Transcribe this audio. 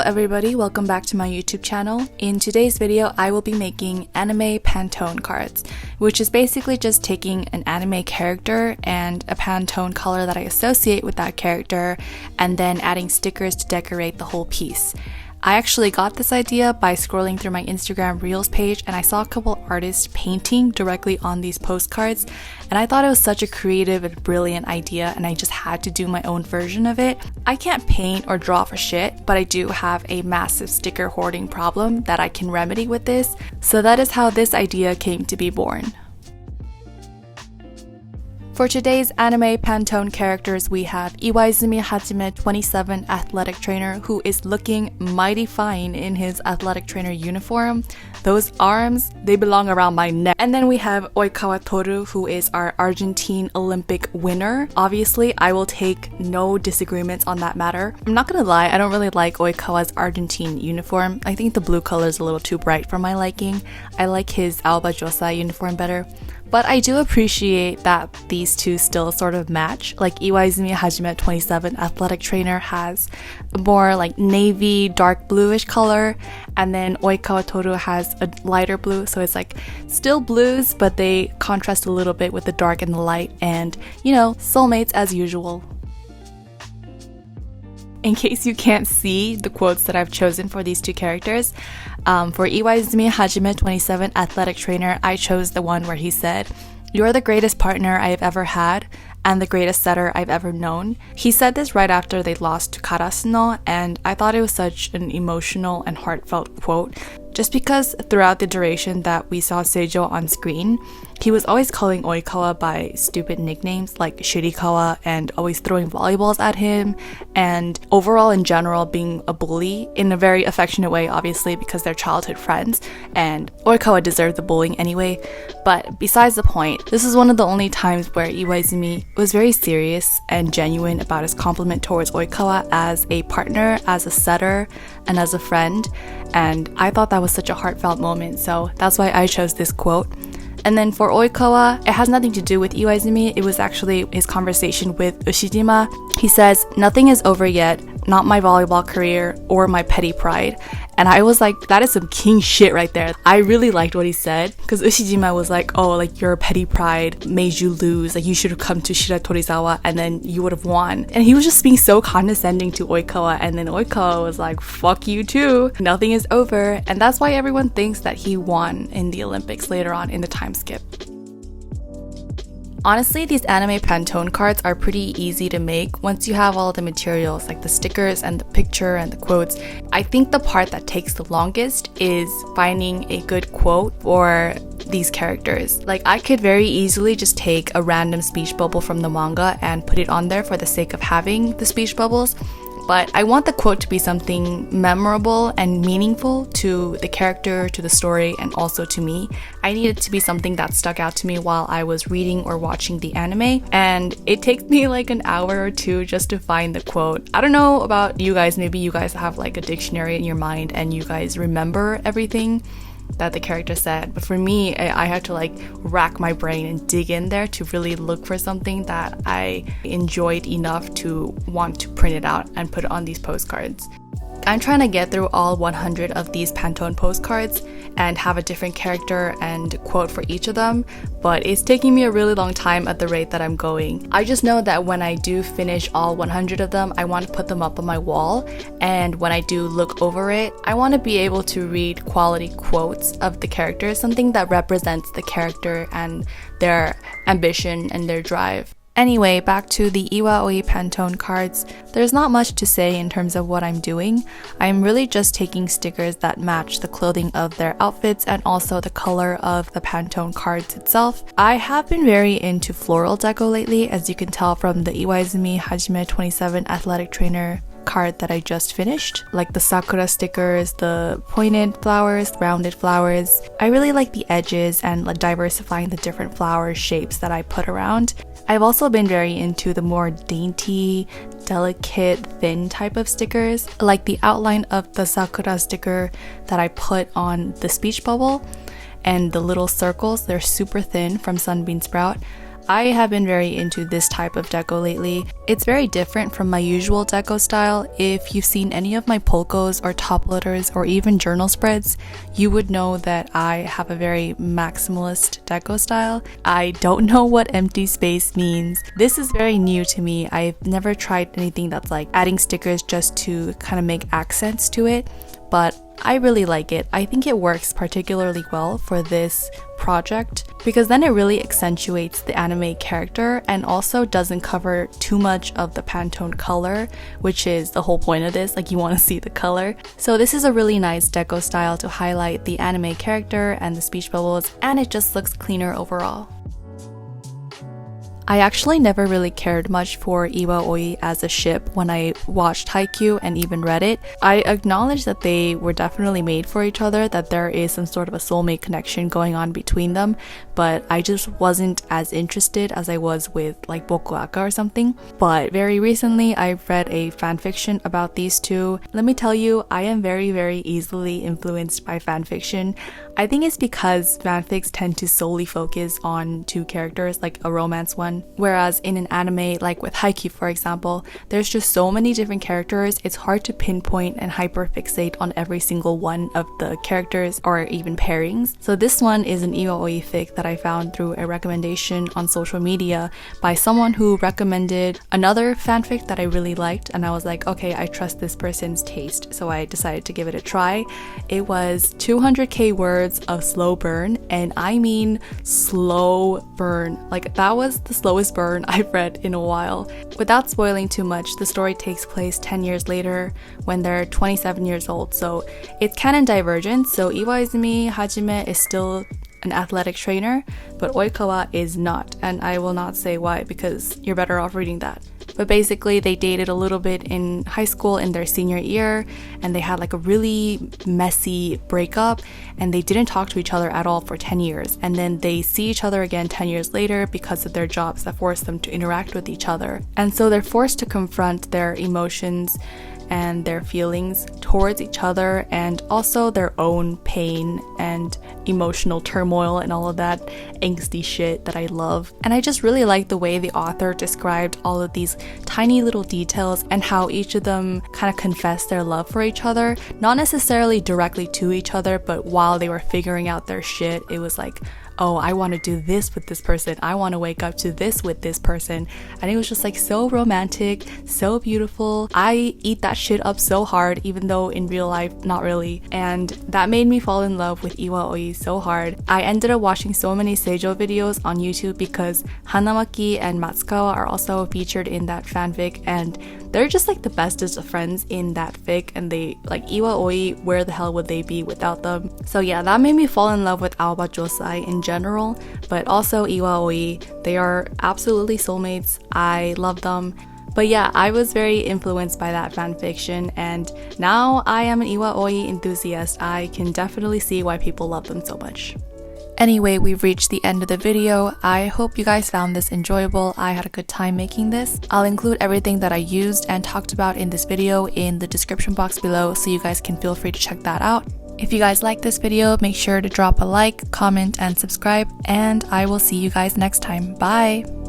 Hello everybody, welcome back to my YouTube channel. In today's video, I will be making anime Pantone cards, which is basically just taking an anime character and a Pantone color that I associate with that character, and then adding stickers to decorate the whole piece. I actually got this idea by scrolling through my Instagram Reels page, and I saw a couple artists painting directly on these postcards, and I thought it was such a creative and brilliant idea, and I just had to do my own version of it. I can't paint or draw for shit, but I do have a massive sticker hoarding problem that I can remedy with this, so that is how this idea came to be born. For today's anime Pantone characters, we have Iwaizumi Hajime, 27, athletic trainer, who is looking mighty fine in his athletic trainer uniform. Those arms, they belong around my neck. And then we have Oikawa Toru, who is our Argentine Olympic winner. Obviously, I will take no disagreements on that matter. I'm not gonna lie, I don't really like Oikawa's Argentine uniform. I think the blue color is a little too bright for my liking. I like his Aoba Josai uniform better. But I do appreciate that these two still sort of match. Like Iwaizumi Hajime, 27, athletic trainer, has a more like navy, dark bluish color, and then Oikawa Toru has a lighter blue, so it's like still blues, but they contrast a little bit with the dark and the light, and you know, soulmates as usual. In case you can't see the quotes that I've chosen for these two characters, for Iwaizumi Hajime, 27, athletic trainer, I chose the one where he said, "You're the greatest partner I have ever had and the greatest setter I've ever known." He said this right after they lost to Karasuno, and I thought it was such an emotional and heartfelt quote, just because throughout the duration that we saw Seijo on screen, he was always calling Oikawa by stupid nicknames like Shirikawa and always throwing volleyballs at him, and overall in general being a bully in a very affectionate way, obviously because they're childhood friends, and Oikawa deserved the bullying anyway. But besides the point, this is one of the only times where Iwaizumi was very serious and genuine about his compliment towards Oikawa as a partner, as a setter, and as a friend, and I thought that was such a heartfelt moment, so that's why I chose this quote. And then for Oikawa, it has nothing to do with Iwaizumi, it was actually his conversation with Ushijima. He says, "Nothing is over yet, not my volleyball career or my petty pride." And I was like, that is some king shit right there. I really liked what he said, because Ushijima was like, oh, like your petty pride made you lose, like you should have come to Shiratorizawa and then you would have won. And he was just being so condescending to Oikawa, and then Oikawa was like, fuck you too, nothing is over. And that's why everyone thinks that he won in the Olympics later on in the time skip. Honestly, these anime Pantone cards are pretty easy to make once you have all the materials, like the stickers and the picture and the quotes. I think the part that takes the longest is finding a good quote for these characters. Like, I could very easily just take a random speech bubble from the manga and put it on there for the sake of having the speech bubbles. But I want the quote to be something memorable and meaningful to the character, to the story, and also to me. I need it to be something that stuck out to me while I was reading or watching the anime, and it takes me like an hour or two just to find the quote. I don't know about you guys, maybe you guys have like a dictionary in your mind and you guys remember everything that the character said, but for me, I had to like rack my brain and dig in there to really look for something that I enjoyed enough to want to print it out and put it on these postcards. I'm trying to get through all 100 of these Pantone postcards and have a different character and quote for each of them, but it's taking me a really long time at the rate that I'm going. I just know that when I do finish all 100 of them, I want to put them up on my wall, and when I do look over it, I want to be able to read quality quotes of the characters, something that represents the character and their ambition and their drive. Anyway, back to the IWAOI Pantone cards. There's not much to say in terms of what I'm doing. I'm really just taking stickers that match the clothing of their outfits and also the color of the Pantone cards itself. I have been very into floral deco lately, as you can tell from the Iwaizumi Hajime, 27, athletic trainer card that I just finished, like the sakura stickers, the pointed flowers, rounded flowers. I really like the edges and like diversifying the different flower shapes that I put around. I've also been very into the more dainty, delicate, thin type of stickers, like the outline of the sakura sticker that I put on the speech bubble, and the little circles, they're super thin from Sunbeam Sprout. I have been very into this type of deco lately. It's very different from my usual deco style. If you've seen any of my polkos or top loaders or even journal spreads, you would know that I have a very maximalist deco style. I don't know what empty space means. This is very new to me. I've never tried anything that's like adding stickers just to kind of make accents to it, but I really like it. I think it works particularly well for this project because then it really accentuates the anime character and also doesn't cover too much of the Pantone color, which is the whole point of this, like you want to see the color. So this is a really nice deco style to highlight the anime character and the speech bubbles, and it just looks cleaner overall. I actually never really cared much for IWAOI as a ship when I watched Haikyuu and even read it. I acknowledge that they were definitely made for each other, that there is some sort of a soulmate connection going on between them, but I just wasn't as interested as I was with like Bokuaka or something. But very recently I've read a fanfiction about these two. Let me tell you, I am very easily influenced by fanfiction. I think it's because fanfics tend to solely focus on two characters, like a romance one. Whereas in an anime, like with Haikyuu for example, there's just so many different characters, it's hard to pinpoint and hyperfixate on every single one of the characters or even pairings. So this one is an IWAOI fic that I found through a recommendation on social media by someone who recommended another fanfic that I really liked, and I was like, okay, I trust this person's taste, so I decided to give it a try. It was 200k words of slow burn, and I mean slow burn. Like that was the slowest burn I've read in a while. Without spoiling too much, the story takes place 10 years later when they're 27 years old, so it's canon divergent. So iwaizumi hajime is still an athletic trainer, but Oikawa is not, and I will not say why because you're better off reading that. But basically they dated a little bit in high school in their senior year, and they had like a really messy breakup, and they didn't talk to each other at all for 10 years. And then they see each other again 10 years later because of their jobs that force them to interact with each other. And so they're forced to confront their emotions and their feelings towards each other, and also their own pain and emotional turmoil and all of that angsty shit that I love. And I just really like the way the author described all of these tiny little details and how each of them kind of confessed their love for each other, not necessarily directly to each other, but while they were figuring out their shit, it was like, oh, I want to do this with this person, I want to wake up to this with this person. And it was just like so romantic, so beautiful. I eat that shit up so hard, even though in real life, not really. And that made me fall in love with IWAOI so hard. I ended up watching so many Seijo videos on YouTube because Hanamaki and Matsukawa are also featured in that fanfic, and they're just like the bestest of friends in that fic, and they like IWAOI, where the hell would they be without them? So yeah, that made me fall in love with Aoba Josai in general, but also IWAOI. They are absolutely soulmates. I love them. But yeah, I was very influenced by that fanfiction, and now I am an IWAOI enthusiast. I can definitely see why people love them so much. Anyway, we've reached the end of the video. I hope you guys found this enjoyable. I had a good time making this. I'll include everything that I used and talked about in this video in the description box below, so you guys can feel free to check that out. If you guys like this video, make sure to drop a like, comment, and subscribe, and I will see you guys next time. Bye!